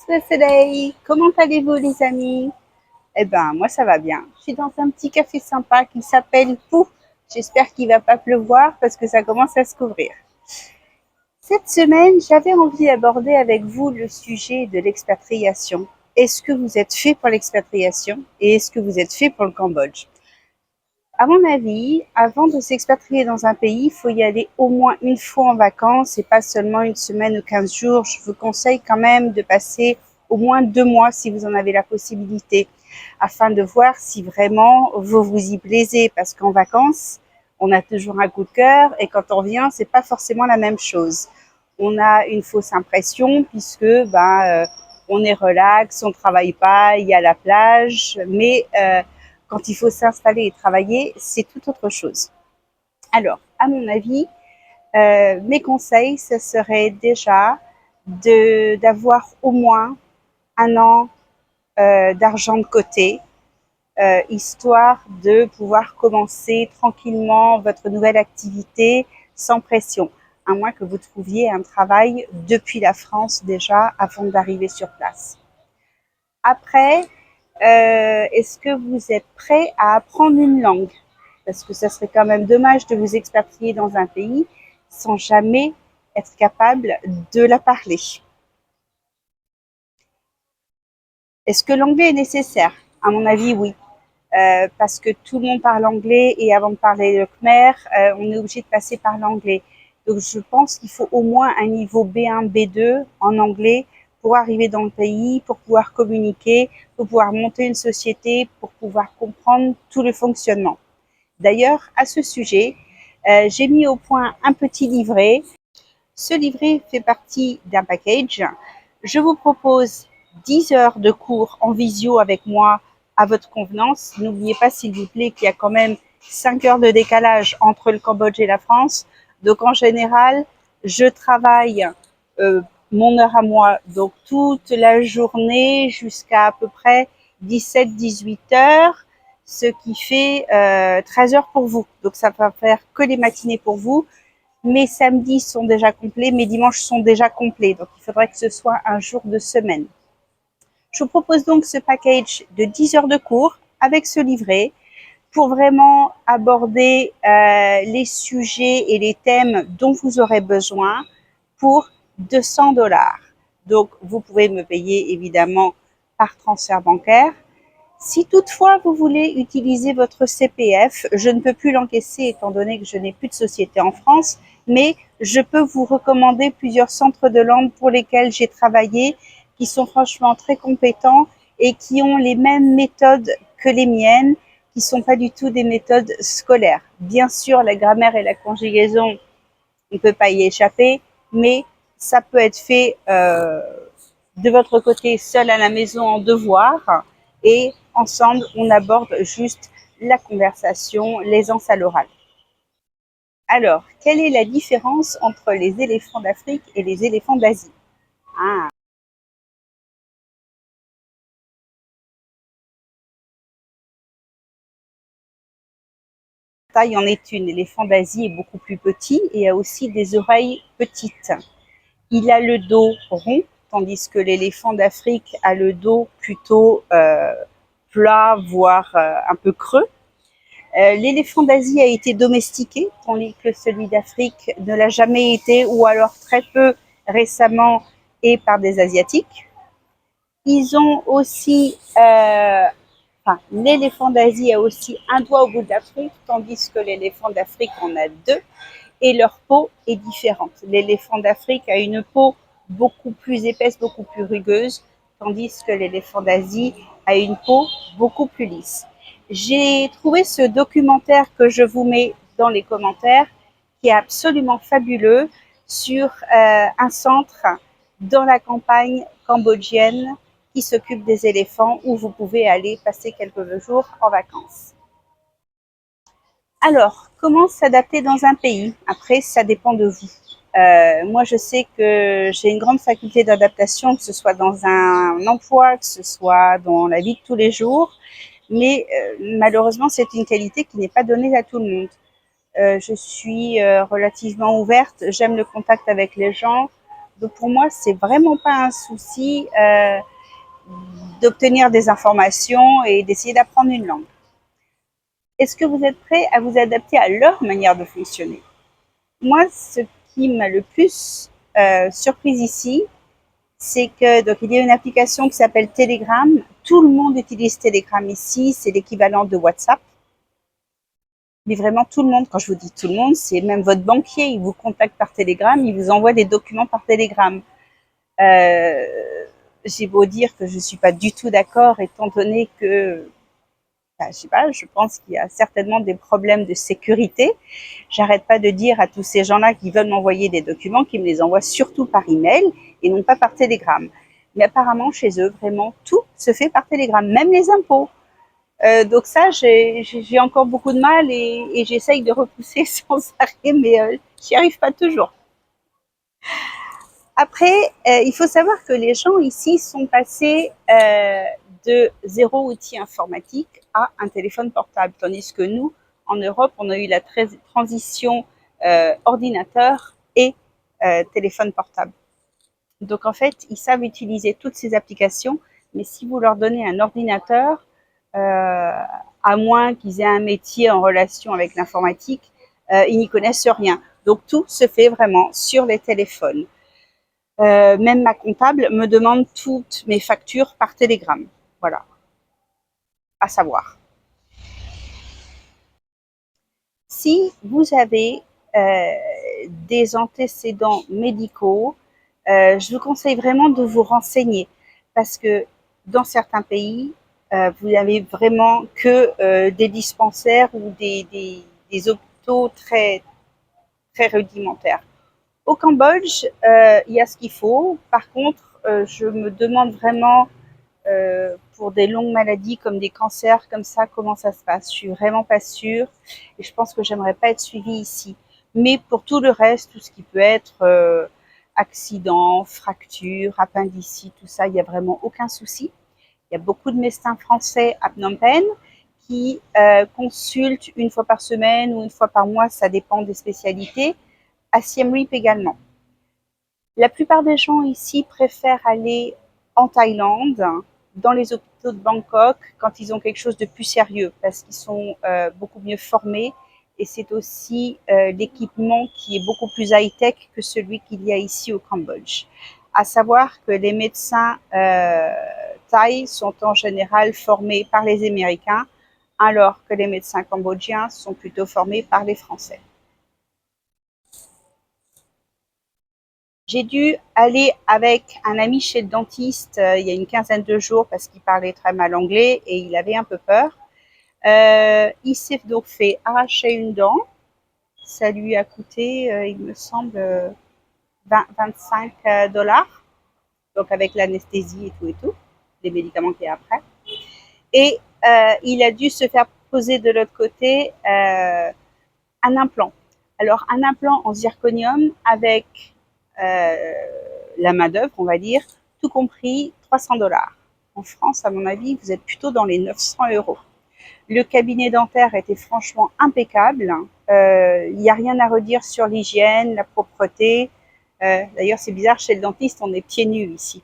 the soleil. Comment allez-vous les amis? Eh ben moi ça va bien. Je suis dans un petit café sympa qui s'appelle Pou. J'espère qu'il va pas pleuvoir parce que ça commence à se couvrir. Cette semaine, j'avais envie d'aborder avec vous le sujet de l'expatriation. Est-ce que vous êtes fait pour l'expatriation et est-ce que vous êtes fait pour le Cambodge? À mon avis, avant de s'expatrier dans un pays, il faut y aller au moins une fois en vacances et pas seulement une semaine ou 15 jours. Je vous conseille quand même de passer au moins 2 mois si vous en avez la possibilité, afin de voir si vraiment vous vous y plaisez. Parce qu'en vacances, on a toujours un coup de cœur et quand on revient, c'est pas forcément la même chose. On a une fausse impression puisque on est relax, on travaille pas, il y a la plage, mais quand il faut s'installer et travailler, c'est tout autre chose. Alors, à mon avis, mes conseils, ce serait déjà d'avoir au moins un an d'argent de côté, histoire de pouvoir commencer tranquillement votre nouvelle activité sans pression, à moins que vous trouviez un travail depuis la France déjà avant d'arriver sur place. Après, est-ce que vous êtes prêt à apprendre une langue? Parce que ça serait quand même dommage de vous expatrier dans un pays sans jamais être capable de la parler. Est-ce que l'anglais est nécessaire? À mon avis, oui. Parce que tout le monde parle anglais et avant de parler le khmer, on est obligé de passer par l'anglais. Donc je pense qu'il faut au moins un niveau B1, B2 en anglais pour arriver dans le pays, pour pouvoir communiquer, pour pouvoir monter une société, pour pouvoir comprendre tout le fonctionnement. D'ailleurs, à ce sujet, j'ai mis au point un petit livret. Ce livret fait partie d'un package. Je vous propose 10 heures de cours en visio avec moi à votre convenance. N'oubliez pas, s'il vous plaît, qu'il y a quand même 5 heures de décalage entre le Cambodge et la France. Donc, en général, je travaille mon heure à moi, donc toute la journée jusqu'à peu près 17-18 heures, ce qui fait 13 heures pour vous. Donc, ça va faire que les matinées pour vous. Mes samedis sont déjà complets, mes dimanches sont déjà complets. Donc, il faudrait que ce soit un jour de semaine. Je vous propose donc ce package de 10 heures de cours avec ce livret pour vraiment aborder les sujets et les thèmes dont vous aurez besoin pour 200 $. Donc, vous pouvez me payer évidemment par transfert bancaire. Si toutefois vous voulez utiliser votre CPF, je ne peux plus l'encaisser étant donné que je n'ai plus de société en France, mais je peux vous recommander plusieurs centres de langue pour lesquels j'ai travaillé, qui sont franchement très compétents et qui ont les mêmes méthodes que les miennes, qui ne sont pas du tout des méthodes scolaires. Bien sûr, la grammaire et la conjugaison, on ne peut pas y échapper, mais ça peut être fait de votre côté seul à la maison en devoir et ensemble on aborde juste la conversation, l'aisance à l'oral. Alors, quelle est la différence entre les éléphants d'Afrique et les éléphants d'Asie? Ah, taille en est une. L'éléphant d'Asie est beaucoup plus petit et a aussi des oreilles petites. Il a le dos rond, tandis que l'éléphant d'Afrique a le dos plutôt plat, voire un peu creux. L'éléphant d'Asie a été domestiqué, tandis que celui d'Afrique ne l'a jamais été, ou alors très peu récemment et par des Asiatiques. Ils ont aussi, l'éléphant d'Asie a aussi un doigt au bout de l'Afrique, tandis que l'éléphant d'Afrique en a deux, et leur peau est différente. L'éléphant d'Afrique a une peau beaucoup plus épaisse, beaucoup plus rugueuse, tandis que l'éléphant d'Asie a une peau beaucoup plus lisse. J'ai trouvé ce documentaire que je vous mets dans les commentaires, qui est absolument fabuleux, sur un centre dans la campagne cambodgienne qui s'occupe des éléphants, où vous pouvez aller passer quelques jours en vacances. Alors, comment s'adapter dans un pays? Après, ça dépend de vous. Moi, je sais que j'ai une grande faculté d'adaptation, que ce soit dans un emploi, que ce soit dans la vie de tous les jours, mais malheureusement, c'est une qualité qui n'est pas donnée à tout le monde. Je suis relativement ouverte, j'aime le contact avec les gens, Donc pour moi, c'est vraiment pas un souci d'obtenir des informations et d'essayer d'apprendre une langue. Est-ce que vous êtes prêt à vous adapter à leur manière de fonctionner? Moi, ce qui m'a le plus surprise ici, c'est que donc il y a une application qui s'appelle Telegram. Tout le monde utilise Telegram ici, c'est l'équivalent de WhatsApp. Mais vraiment tout le monde, quand je vous dis tout le monde, c'est même votre banquier, il vous contacte par Telegram, il vous envoie des documents par Telegram. Euh, j'ai beau dire que je ne suis pas du tout d'accord, étant donné que, je sais pas, je pense qu'il y a certainement des problèmes de sécurité. J'arrête pas de dire à tous ces gens-là qui veulent m'envoyer des documents qu'ils me les envoient surtout par email et non pas par Telegram. Mais apparemment, chez eux, vraiment, tout se fait par Telegram, même les impôts. Donc ça, j'ai encore beaucoup de mal et j'essaye de repousser sans arrêt, mais j'y arrive pas toujours. Après, il faut savoir que les gens ici sont passés de zéro outil informatique à un téléphone portable, tandis que nous, en Europe, on a eu la transition ordinateur et téléphone portable. Donc en fait, ils savent utiliser toutes ces applications, mais si vous leur donnez un ordinateur, à moins qu'ils aient un métier en relation avec l'informatique, ils n'y connaissent rien. Donc tout se fait vraiment sur les téléphones. Même ma comptable me demande toutes mes factures par télégramme. Voilà, à savoir. Si vous avez des antécédents médicaux, je vous conseille vraiment de vous renseigner parce que dans certains pays, vous n'avez vraiment que des dispensaires ou des hôpitaux très, très rudimentaires. Au Cambodge, il y a ce qu'il faut. Par contre, je me demande vraiment pour des longues maladies comme des cancers, comme ça, comment ça se passe. Je suis vraiment pas sûre et je pense que j'aimerais pas être suivie ici. Mais pour tout le reste, tout ce qui peut être accident, fracture, appendicite, tout ça, il n'y a vraiment aucun souci. Il y a beaucoup de médecins français à Phnom Penh qui consultent une fois par semaine ou une fois par mois, ça dépend des spécialités, à Siem Reap également. La plupart des gens ici préfèrent aller en Thaïlande, dans les hôpitaux de Bangkok, quand ils ont quelque chose de plus sérieux, parce qu'ils sont beaucoup mieux formés et c'est aussi l'équipement qui est beaucoup plus high-tech que celui qu'il y a ici au Cambodge. À savoir que les médecins thaïs sont en général formés par les Américains, alors que les médecins cambodgiens sont plutôt formés par les Français. J'ai dû aller avec un ami chez le dentiste il y a une quinzaine de jours parce qu'il parlait très mal anglais et il avait un peu peur. Il s'est donc fait arracher une dent. Ça lui a coûté, il me semble, 25 $, donc avec l'anesthésie et tout, les médicaments qu'il y a après. Et il a dû se faire poser de l'autre côté un implant. Alors, un implant en zirconium avec la main-d'œuvre, on va dire, tout compris 300 $. En France, à mon avis, vous êtes plutôt dans les 900 €. Le cabinet dentaire était franchement impeccable. Il n'y a rien à redire sur l'hygiène, la propreté. D'ailleurs, c'est bizarre, chez le dentiste, on est pieds nus ici.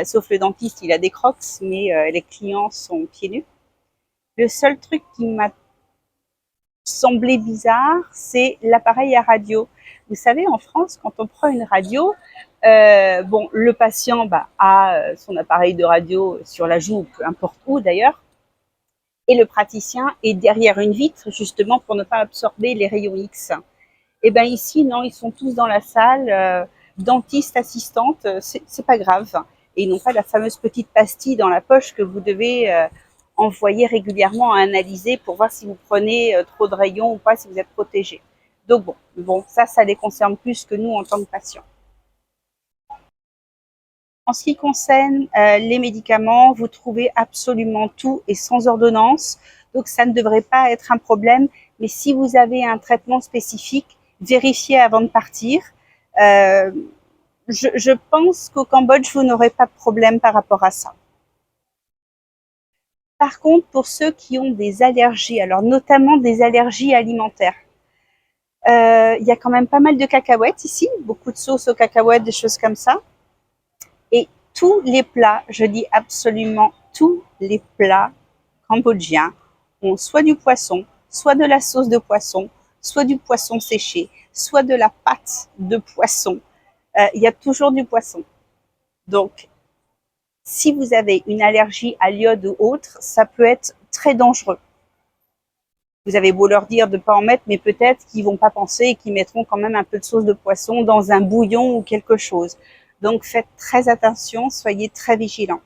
Sauf le dentiste, il a des crocs, mais les clients sont pieds nus. Le seul truc qui m'a semblé bizarre, c'est l'appareil à radio. Vous savez, en France, quand on prend une radio, bon, le patient a son appareil de radio sur la joue, peu importe où d'ailleurs, et le praticien est derrière une vitre, justement pour ne pas absorber les rayons X. Et bien ici, non, ils sont tous dans la salle, dentiste, assistante, c'est pas grave. Et ils n'ont pas la fameuse petite pastille dans la poche que vous devez envoyer régulièrement à analyser pour voir si vous prenez trop de rayons ou pas, si vous êtes protégé. Donc bon, ça les concerne plus que nous en tant que patients. En ce qui concerne les médicaments, vous trouvez absolument tout et sans ordonnance. Donc ça ne devrait pas être un problème. Mais si vous avez un traitement spécifique, vérifiez avant de partir. Je pense qu'au Cambodge, vous n'aurez pas de problème par rapport à ça. Par contre, pour ceux qui ont des allergies, alors notamment des allergies alimentaires, Il y a quand même pas mal de cacahuètes ici, beaucoup de sauces aux cacahuètes, des choses comme ça. Et tous les plats, je dis absolument tous les plats cambodgiens ont soit du poisson, soit de la sauce de poisson, soit du poisson séché, soit de la pâte de poisson. Il y a toujours du poisson. Donc, si vous avez une allergie à l'iode ou autre, ça peut être très dangereux. Vous avez beau leur dire de ne pas en mettre, mais peut-être qu'ils ne vont pas penser et qu'ils mettront quand même un peu de sauce de poisson dans un bouillon ou quelque chose. Donc faites très attention, soyez très vigilants.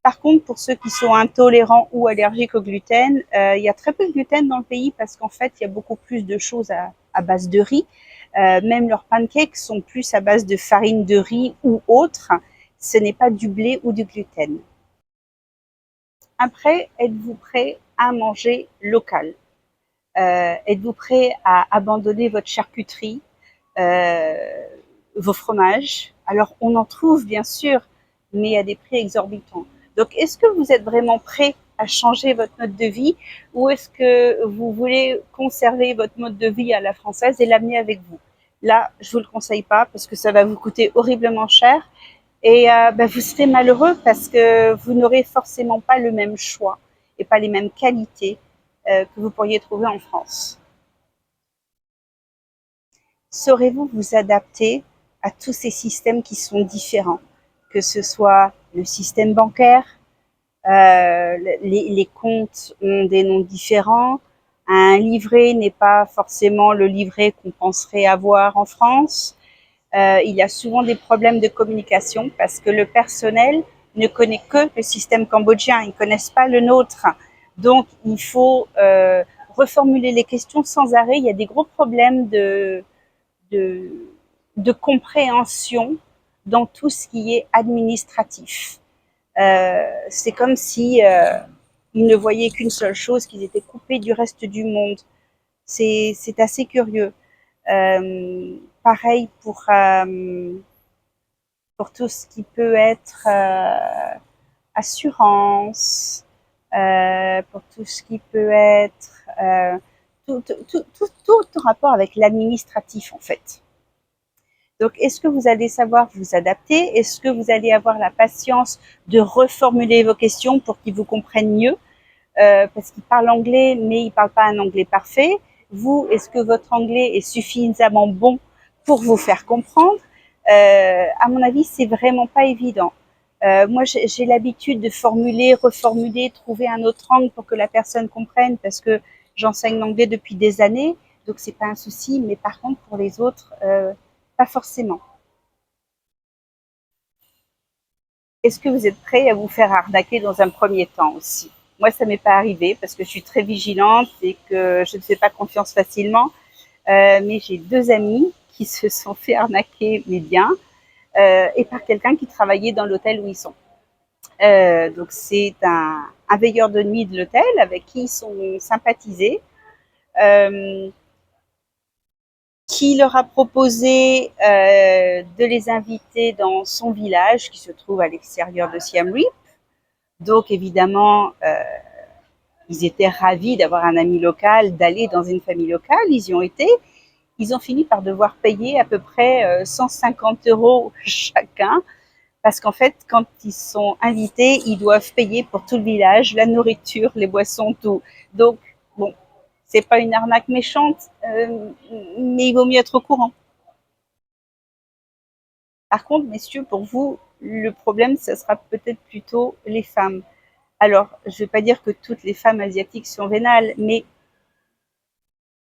Par contre, pour ceux qui sont intolérants ou allergiques au gluten, il y a très peu de gluten dans le pays parce qu'en fait, il y a beaucoup plus de choses à base de riz. Même leurs pancakes sont plus à base de farine de riz ou autre. Ce n'est pas du blé ou du gluten. Après, êtes-vous prêt à manger local? Êtes-vous prêt à abandonner votre charcuterie, vos fromages? Alors, on en trouve bien sûr, mais à des prix exorbitants. Donc, est-ce que vous êtes vraiment prêt à changer votre mode de vie ou est-ce que vous voulez conserver votre mode de vie à la française et l'amener avec vous? Là, je vous le conseille pas parce que ça va vous coûter horriblement cher et vous serez malheureux parce que vous n'aurez forcément pas le même choix et pas les mêmes qualités que vous pourriez trouver en France. Saurez-vous vous adapter à tous ces systèmes qui sont différents, que ce soit le système bancaire, les comptes ont des noms différents, un livret n'est pas forcément le livret qu'on penserait avoir en France. Il y a souvent des problèmes de communication parce que le personnel ne connaît que le système cambodgien, ils ne connaissent pas le nôtre. Donc, il faut reformuler les questions sans arrêt. Il y a des gros problèmes de, de compréhension dans tout ce qui est administratif. C'est comme si ils ne voyaient qu'une seule chose, qu'ils étaient coupés du reste du monde. C'est assez curieux. Pareil pour tout ce qui peut être assurance, pour tout ce qui peut être tout en rapport avec l'administratif en fait. Donc, est-ce que vous allez savoir vous adapter? Est-ce que vous allez avoir la patience de reformuler vos questions pour qu'ils vous comprennent mieux? Parce qu'ils parlent anglais, mais ils ne parlent pas un anglais parfait. Vous, est-ce que votre anglais est suffisamment bon pour vous faire comprendre? À mon avis, c'est vraiment pas évident. Moi, j'ai l'habitude de formuler, reformuler, trouver un autre angle pour que la personne comprenne, parce que j'enseigne l'anglais depuis des années, donc c'est pas un souci. Mais par contre, pour les autres, pas forcément. Est-ce que vous êtes prêt à vous faire arnaquer dans un premier temps aussi? Moi, ça m'est pas arrivé parce que je suis très vigilante et que je ne fais pas confiance facilement. Mais j'ai 2 amis qui se sont fait arnaquer, mais bien, et par quelqu'un qui travaillait dans l'hôtel où ils sont. Donc c'est un veilleur de nuit de l'hôtel avec qui ils sont sympathisés, qui leur a proposé de les inviter dans son village qui se trouve à l'extérieur de Siem Reap. Donc évidemment, ils étaient ravis d'avoir un ami local, d'aller dans une famille locale. Ils y ont été. Ils ont fini par devoir payer à peu près 150 € chacun, parce qu'en fait, quand ils sont invités, ils doivent payer pour tout le village, la nourriture, les boissons, tout. Donc, bon, c'est pas une arnaque méchante, mais il vaut mieux être au courant. Par contre, messieurs, pour vous, le problème, ce sera peut-être plutôt les femmes. Alors, je ne vais pas dire que toutes les femmes asiatiques sont vénales, mais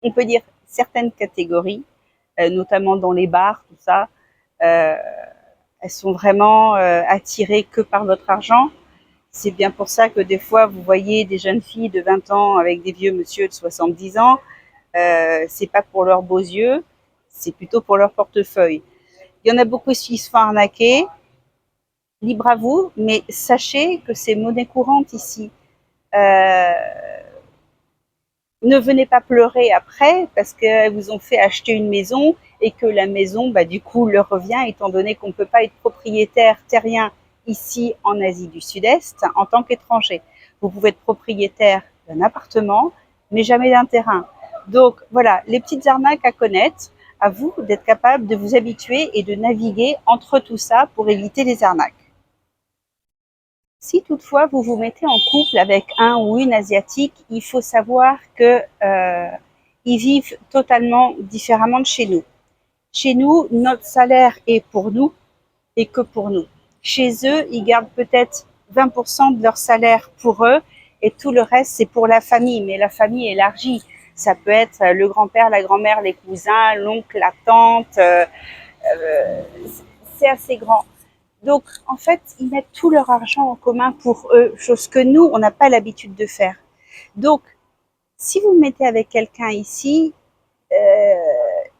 on peut dire certaines catégories, notamment dans les bars, tout ça, euh, elles sont vraiment attirées que par votre argent. C'est bien pour ça que des fois, vous voyez des jeunes filles de 20 ans avec des vieux monsieur de 70 ans. C'est pas pour leurs beaux yeux, c'est plutôt pour leur portefeuille. Il y en a beaucoup qui se font arnaquer. Libre à vous, mais sachez que c'est monnaie courante ici. Euh, ne venez pas pleurer après parce qu'elles vous ont fait acheter une maison et que la maison, du coup, leur revient étant donné qu'on ne peut pas être propriétaire terrien ici en Asie du Sud-Est en tant qu'étranger. Vous pouvez être propriétaire d'un appartement, mais jamais d'un terrain. Donc voilà, les petites arnaques à connaître, à vous d'être capable de vous habituer et de naviguer entre tout ça pour éviter les arnaques. Si toutefois vous vous mettez en couple avec un ou une asiatique, il faut savoir que ils vivent totalement différemment de chez nous. Chez nous, notre salaire est pour nous et que pour nous. Chez eux, ils gardent peut-être 20% de leur salaire pour eux et tout le reste, c'est pour la famille. Mais la famille élargie, ça peut être le grand-père, la grand-mère, les cousins, l'oncle, la tante. C'est assez grand. Donc, en fait, ils mettent tout leur argent en commun pour eux, chose que nous, on n'a pas l'habitude de faire. Donc, si vous mettez avec quelqu'un ici,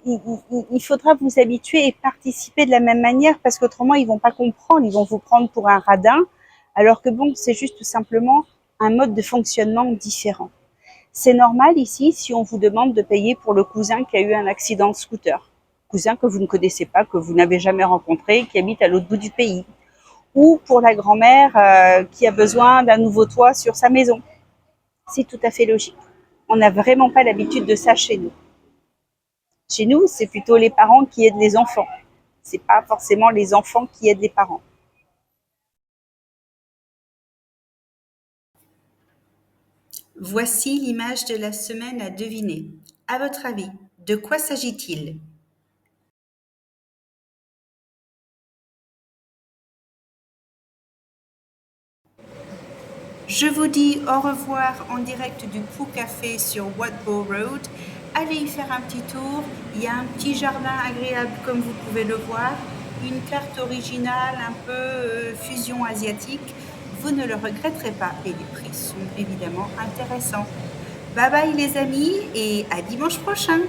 il faudra vous habituer et participer de la même manière parce qu'autrement, ils vont pas comprendre, ils vont vous prendre pour un radin, alors que bon, c'est juste tout simplement un mode de fonctionnement différent. C'est normal ici si on vous demande de payer pour le cousin qui a eu un accident de scooter. Cousin que vous ne connaissez pas, que vous n'avez jamais rencontré, qui habite à l'autre bout du pays. Ou pour la grand-mère qui a besoin d'un nouveau toit sur sa maison. C'est tout à fait logique. On n'a vraiment pas l'habitude de ça chez nous. Chez nous, c'est plutôt les parents qui aident les enfants. C'est pas forcément les enfants qui aident les parents. Voici l'image de la semaine à deviner. À votre avis, de quoi s'agit-il? Je vous dis au revoir en direct du Pou Café sur Watbow Road. Allez y faire un petit tour. Il y a un petit jardin agréable comme vous pouvez le voir. Une carte originale, un peu fusion asiatique. Vous ne le regretterez pas et les prix sont évidemment intéressants. Bye bye les amis et à dimanche prochain.